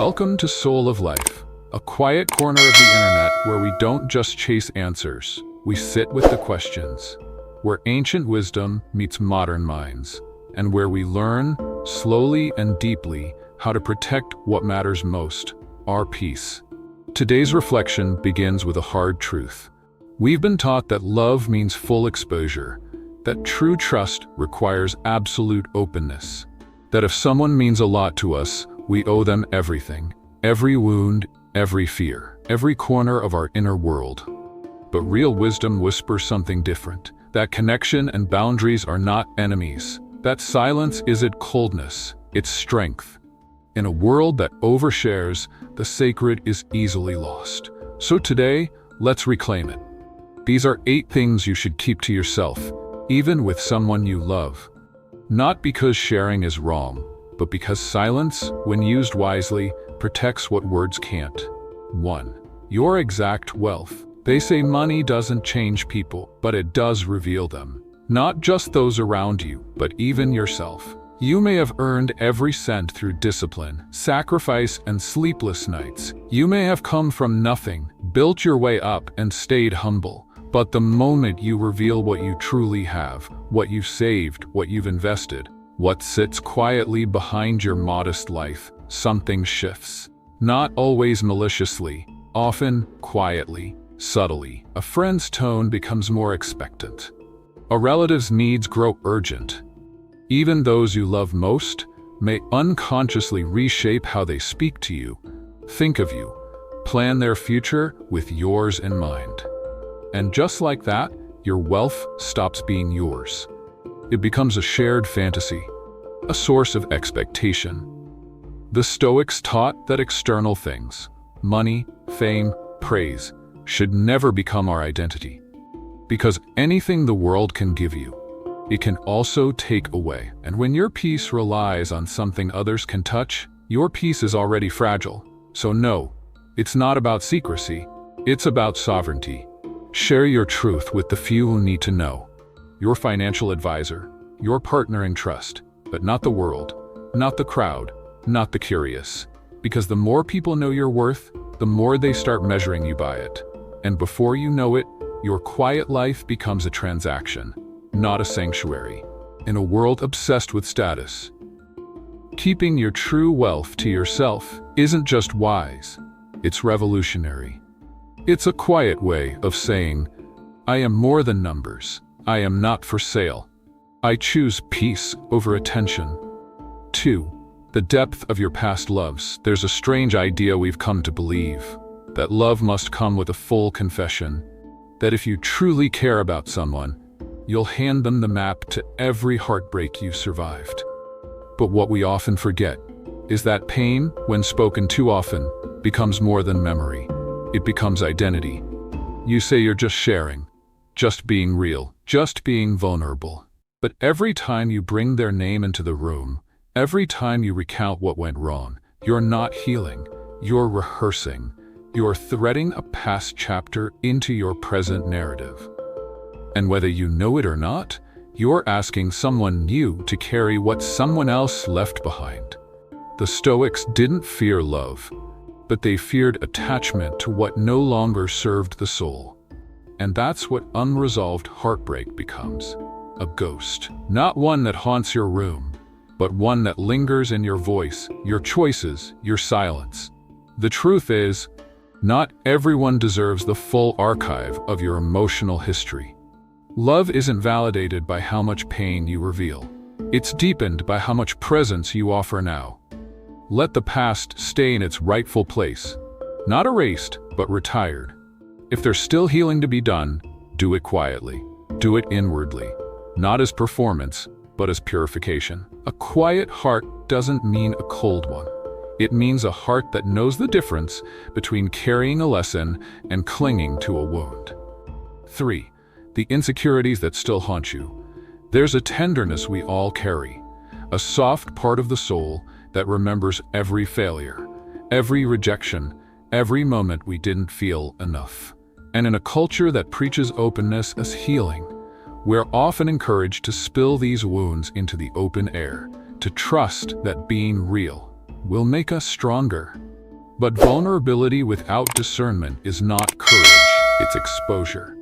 Welcome to Soul of Life, a quiet corner of the internet where we don't just chase answers, we sit with the questions, where ancient wisdom meets modern minds, and where we learn, slowly and deeply, how to protect what matters most, our peace. Today's reflection begins with a hard truth. We've been taught that love means full exposure, that true trust requires absolute openness, that if someone means a lot to us, we owe them everything, every wound, every fear, every corner of our inner world. But real wisdom whispers something different, that connection and boundaries are not enemies, that silence isn't coldness, it's strength. In a world that overshares, the sacred is easily lost. So today, let's reclaim it. These are 8 things you should keep to yourself, even with someone you love. Not because sharing is wrong, but because silence, when used wisely, protects what words can't. 1. Your exact wealth. They say money doesn't change people, but it does reveal them. Not just those around you, but even yourself. You may have earned every cent through discipline, sacrifice, and sleepless nights. You may have come from nothing, built your way up, and stayed humble. But the moment you reveal what you truly have, what you've saved, what you've invested, what sits quietly behind your modest life, something shifts. Not always maliciously, often quietly, subtly. A friend's tone becomes more expectant. A relative's needs grow urgent. Even those you love most may unconsciously reshape how they speak to you, think of you, plan their future with yours in mind. And just like that, your wealth stops being yours. It becomes a shared fantasy, a source of expectation. The Stoics taught that external things, money, fame, praise, should never become our identity. Because anything the world can give you, it can also take away. And when your peace relies on something others can touch, your peace is already fragile. So no, it's not about secrecy, it's about sovereignty. Share your truth with the few who need to know. Your financial advisor, your partner in trust, but not the world, not the crowd, not the curious. Because the more people know your worth, the more they start measuring you by it. And before you know it, your quiet life becomes a transaction, not a sanctuary. In a world obsessed with status, keeping your true wealth to yourself isn't just wise, it's revolutionary. It's a quiet way of saying, I am more than numbers. I am not for sale. I choose peace over attention. 2. The depth of your past loves. There's a strange idea we've come to believe, that love must come with a full confession, that if you truly care about someone, you'll hand them the map to every heartbreak you survived. But what we often forget is that pain, when spoken too often, becomes more than memory. It becomes identity. You say you're just sharing, just being real, just being vulnerable. But every time you bring their name into the room, every time you recount what went wrong, you're not healing, you're rehearsing. You're threading a past chapter into your present narrative. And whether you know it or not, you're asking someone new to carry what someone else left behind. The Stoics didn't fear love, but they feared attachment to what no longer served the soul. And that's what unresolved heartbreak becomes. A ghost. Not one that haunts your room, but one that lingers in your voice, your choices, your silence. The truth is, not everyone deserves the full archive of your emotional history. Love isn't validated by how much pain you reveal. It's deepened by how much presence you offer now. Let the past stay in its rightful place, not erased, but retired. If there's still healing to be done, do it quietly. Do it inwardly, not as performance, but as purification. A quiet heart doesn't mean a cold one. It means a heart that knows the difference between carrying a lesson and clinging to a wound. 3. The insecurities that still haunt you. There's a tenderness we all carry, a soft part of the soul that remembers every failure, every rejection, every moment we didn't feel enough. And in a culture that preaches openness as healing, we're often encouraged to spill these wounds into the open air, to trust that being real will make us stronger. But vulnerability without discernment is not courage, it's exposure.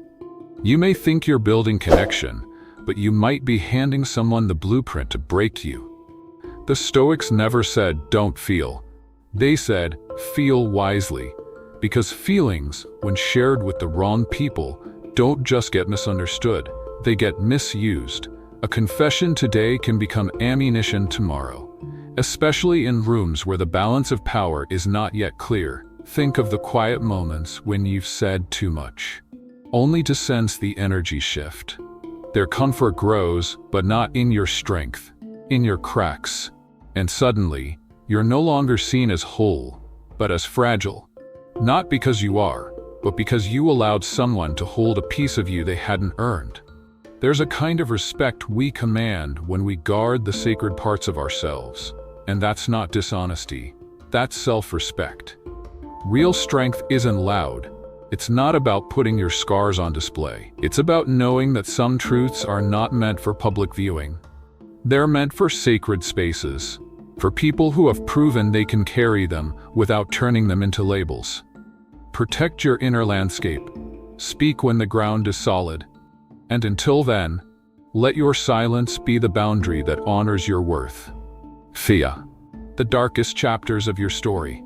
You may think you're building connection, but you might be handing someone the blueprint to break you. The Stoics never said, "Don't feel." They said, "Feel wisely," because feelings, when shared with the wrong people, don't just get misunderstood, they get misused. A confession today can become ammunition tomorrow, especially in rooms where the balance of power is not yet clear. Think of the quiet moments when you've said too much, only to sense the energy shift. Their comfort grows, but not in your strength, in your cracks. And suddenly, you're no longer seen as whole, but as fragile. Not because you are, but because you allowed someone to hold a piece of you they hadn't earned. There's a kind of respect we command when we guard the sacred parts of ourselves. And that's not dishonesty, that's self-respect. Real strength isn't loud. It's not about putting your scars on display. It's about knowing that some truths are not meant for public viewing. They're meant for sacred spaces, for people who have proven they can carry them without turning them into labels. Protect your inner landscape. Speak when the ground is solid. And until then, let your silence be the boundary that honors your worth. Fear. The darkest chapters of your story.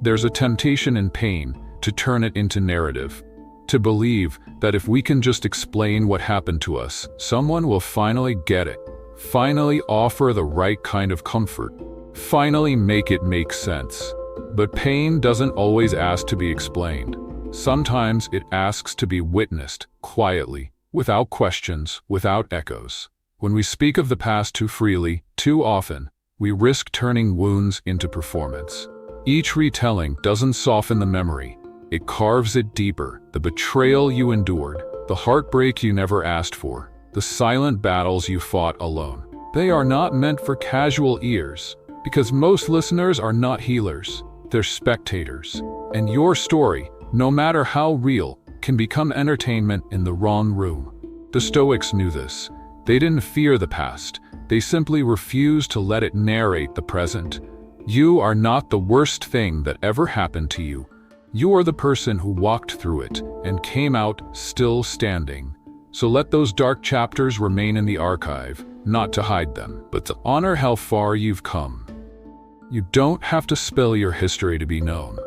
There's a temptation in pain to turn it into narrative, to believe that if we can just explain what happened to us, someone will finally get it, finally offer the right kind of comfort, finally make it make sense. But pain doesn't always ask to be explained. Sometimes it asks to be witnessed, quietly, without questions, without echoes. When we speak of the past too freely, too often, we risk turning wounds into performance. Each retelling doesn't soften the memory, it carves it deeper. The betrayal you endured, the heartbreak you never asked for, the silent battles you fought alone. They are not meant for casual ears, because most listeners are not healers, they're spectators. And your story, no matter how real, can become entertainment in the wrong room. The Stoics knew this. They didn't fear the past, they simply refused to let it narrate the present. You are not the worst thing that ever happened to you. You are the person who walked through it and came out still standing. So let those dark chapters remain in the archive, not to hide them, but to honor how far you've come. You don't have to spill your history to be known.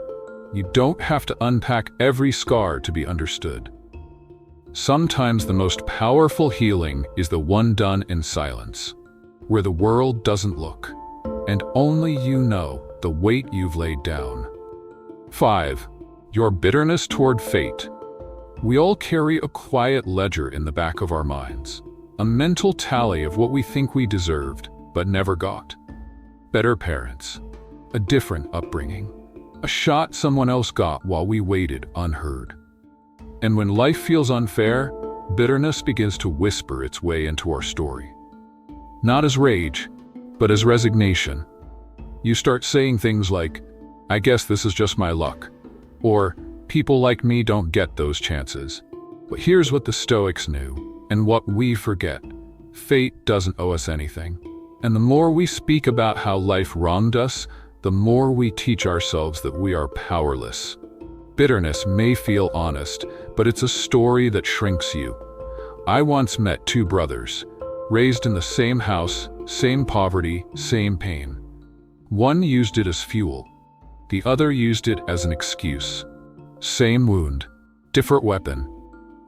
You don't have to unpack every scar to be understood. Sometimes the most powerful healing is the one done in silence, where the world doesn't look, and only you know the weight you've laid down. 5. Your bitterness toward fate. We all carry a quiet ledger in the back of our minds, a mental tally of what we think we deserved, but never got. Better parents, a different upbringing, a shot someone else got while we waited unheard. And when life feels unfair, bitterness begins to whisper its way into our story. Not as rage, but as resignation. You start saying things like, "I guess this is just my luck," or "People like me don't get those chances." But here's what the Stoics knew, and what we forget. Fate doesn't owe us anything. And the more we speak about how life wronged us, the more we teach ourselves that we are powerless. Bitterness may feel honest, but it's a story that shrinks you. I once met two brothers, raised in the same house, same poverty, same pain. One used it as fuel. The other used it as an excuse. Same wound, different weapon.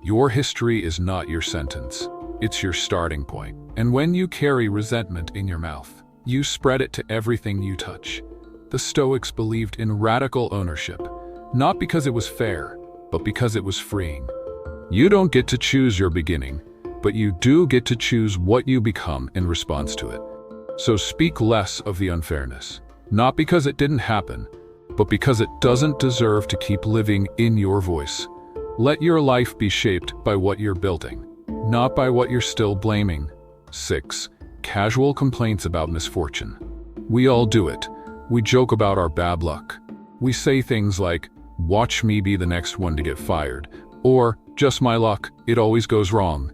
Your history is not your sentence. It's your starting point. And when you carry resentment in your mouth, you spread it to everything you touch. The Stoics believed in radical ownership, not because it was fair, but because it was freeing. You don't get to choose your beginning, but you do get to choose what you become in response to it. So speak less of the unfairness, not because it didn't happen, but because it doesn't deserve to keep living in your voice. Let your life be shaped by what you're building, not by what you're still blaming. 6. Casual complaints about misfortune. We all do it. We joke about our bad luck. We say things like, "Watch me be the next one to get fired," or "Just my luck, it always goes wrong."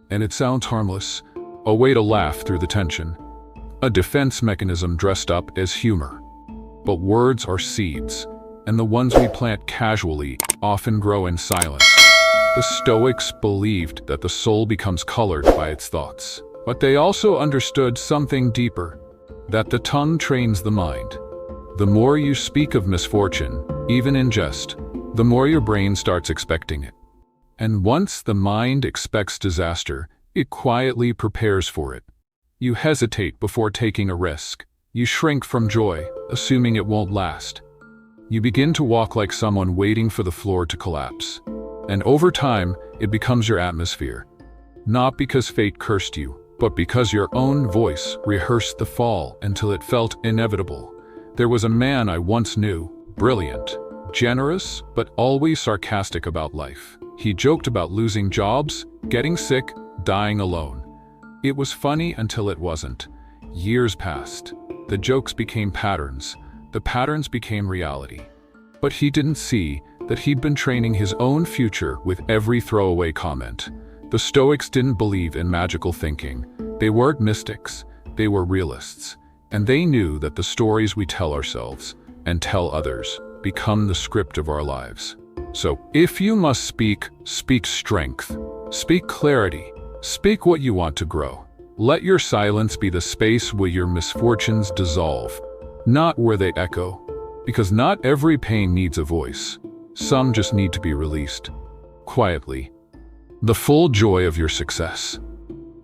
And it sounds harmless, a way to laugh through the tension, a defense mechanism dressed up as humor. But words are seeds, and the ones we plant casually often grow in silence. The Stoics believed that the soul becomes colored by its thoughts, but they also understood something deeper, that the tongue trains the mind. The more you speak of misfortune, even in jest, the more your brain starts expecting it. And once the mind expects disaster, it quietly prepares for it. You hesitate before taking a risk. You shrink from joy, assuming it won't last. You begin to walk like someone waiting for the floor to collapse. And over time, it becomes your atmosphere. Not because fate cursed you, but because your own voice rehearsed the fall until it felt inevitable. There was a man I once knew, brilliant, generous, but always sarcastic about life. He joked about losing jobs, getting sick, dying alone. It was funny until it wasn't. Years passed. The jokes became patterns. The patterns became reality. But he didn't see that he'd been training his own future with every throwaway comment. The Stoics didn't believe in magical thinking. They weren't mystics. They were realists. And they knew that the stories we tell ourselves and tell others become the script of our lives. So, if you must speak, speak strength. Speak clarity. Speak what you want to grow. Let your silence be the space where your misfortunes dissolve, not where they echo. Because not every pain needs a voice. Some just need to be released. Quietly. The full joy of your success.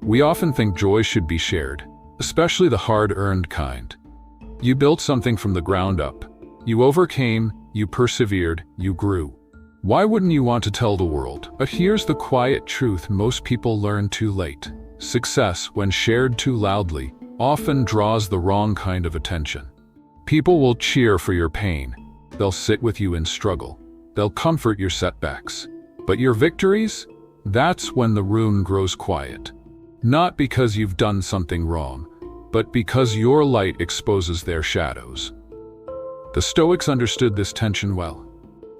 We often think joy should be shared, especially the hard-earned kind. You built something from the ground up. You overcame, you persevered, you grew. Why wouldn't you want to tell the world? But here's the quiet truth most people learn too late. Success, when shared too loudly, often draws the wrong kind of attention. People will cheer for your pain. They'll sit with you in struggle. They'll comfort your setbacks. But your victories? That's when the room grows quiet. Not because you've done something wrong, but because your light exposes their shadows. The Stoics understood this tension well.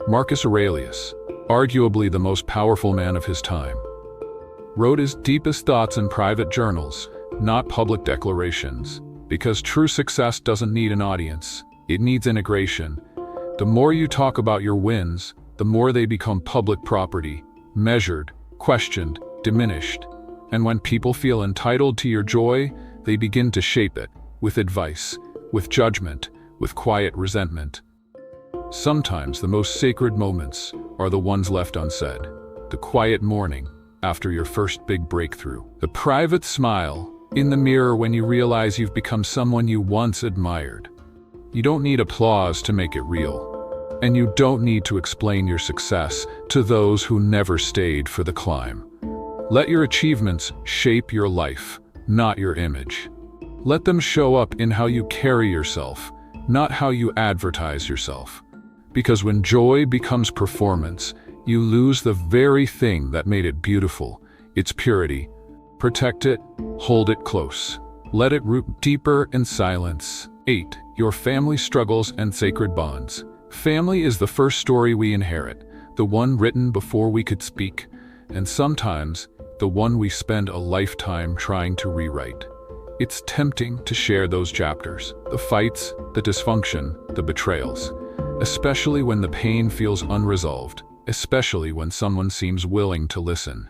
Marcus Aurelius, arguably the most powerful man of his time, wrote his deepest thoughts in private journals, not public declarations, because true success doesn't need an audience, it needs integration. The more you talk about your wins, the more they become public property, measured, questioned, diminished. And when people feel entitled to your joy, they begin to shape it, with advice, with judgment, with quiet resentment. Sometimes the most sacred moments are the ones left unsaid. The quiet morning after your first big breakthrough. The private smile in the mirror when you realize you've become someone you once admired. You don't need applause to make it real. And you don't need to explain your success to those who never stayed for the climb. Let your achievements shape your life, not your image. Let them show up in how you carry yourself, not how you advertise yourself. Because when joy becomes performance, you lose the very thing that made it beautiful, its purity. Protect it, hold it close. Let it root deeper in silence. 8. Your family struggles and sacred bonds. Family is the first story we inherit, the one written before we could speak, and sometimes the one we spend a lifetime trying to rewrite. It's tempting to share those chapters, the fights, the dysfunction, the betrayals, especially when the pain feels unresolved, especially when someone seems willing to listen.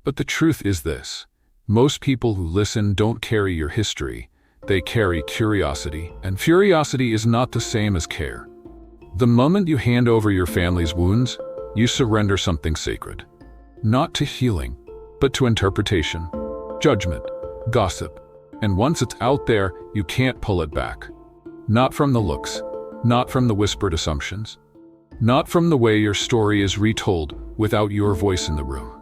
But the truth is this: most people who listen don't carry your history, they carry curiosity, and curiosity is not the same as care. The moment you hand over your family's wounds, you surrender something sacred. Not to healing, but to interpretation, judgment, gossip. And once it's out there, you can't pull it back. Not from the looks, not from the whispered assumptions, not from the way your story is retold without your voice in the room.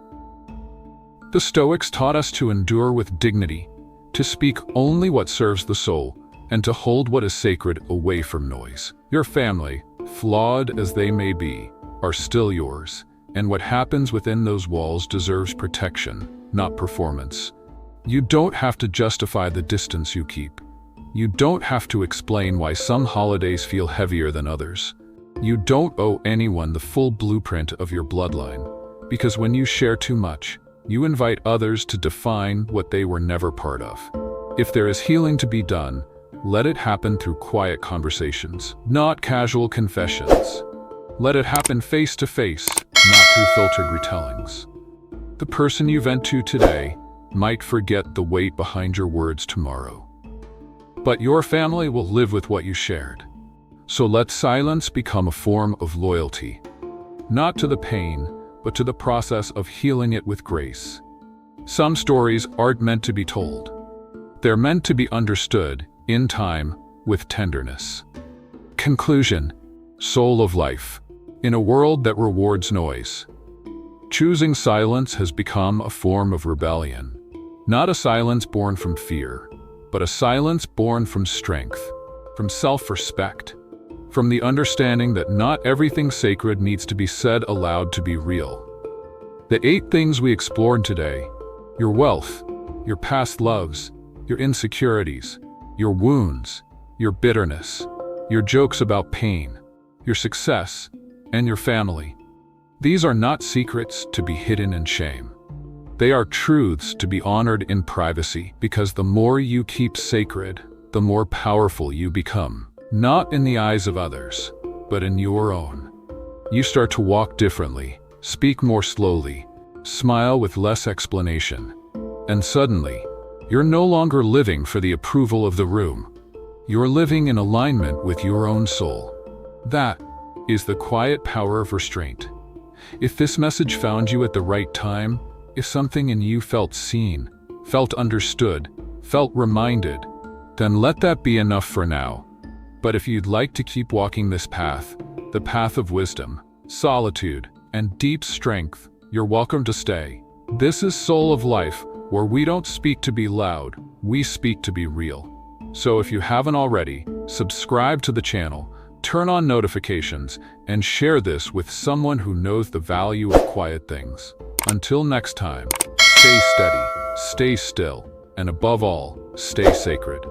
The Stoics taught us to endure with dignity, to speak only what serves the soul, and to hold what is sacred away from noise. Your family, flawed as they may be, are still yours, and what happens within those walls deserves protection, not performance. You don't have to justify the distance you keep. You don't have to explain why some holidays feel heavier than others. You don't owe anyone the full blueprint of your bloodline, because when you share too much, you invite others to define what they were never part of. If there is healing to be done, let it happen through quiet conversations, not casual confessions. Let it happen face to face, not through filtered retellings. The person you vent to today might forget the weight behind your words tomorrow. But your family will live with what you shared. So let silence become a form of loyalty, not to the pain, but to the process of healing it with grace. Some stories aren't meant to be told. They're meant to be understood, in time, with tenderness. Conclusion. Soul of life. In a world that rewards noise, choosing silence has become a form of rebellion. Not a silence born from fear, but a silence born from strength, from self-respect, from the understanding that not everything sacred needs to be said aloud to be real. The 8 things we explored today, your wealth, your past loves, your insecurities, your wounds, your bitterness, your jokes about pain, your success, and your family. These are not secrets to be hidden in shame. They are truths to be honored in privacy, because the more you keep sacred, the more powerful you become, not in the eyes of others, but in your own. You start to walk differently, speak more slowly, smile with less explanation, and suddenly, you're no longer living for the approval of the room. You're living in alignment with your own soul. That is the quiet power of restraint. If this message found you at the right time, if something in you felt seen, felt understood, felt reminded, then let that be enough for now. But if you'd like to keep walking this path, the path of wisdom, solitude, and deep strength, you're welcome to stay. This is Soul of Life, where we don't speak to be loud, we speak to be real. So if you haven't already, subscribe to the channel, turn on notifications, and share this with someone who knows the value of quiet things. Until next time, stay steady, stay still, and above all, stay sacred.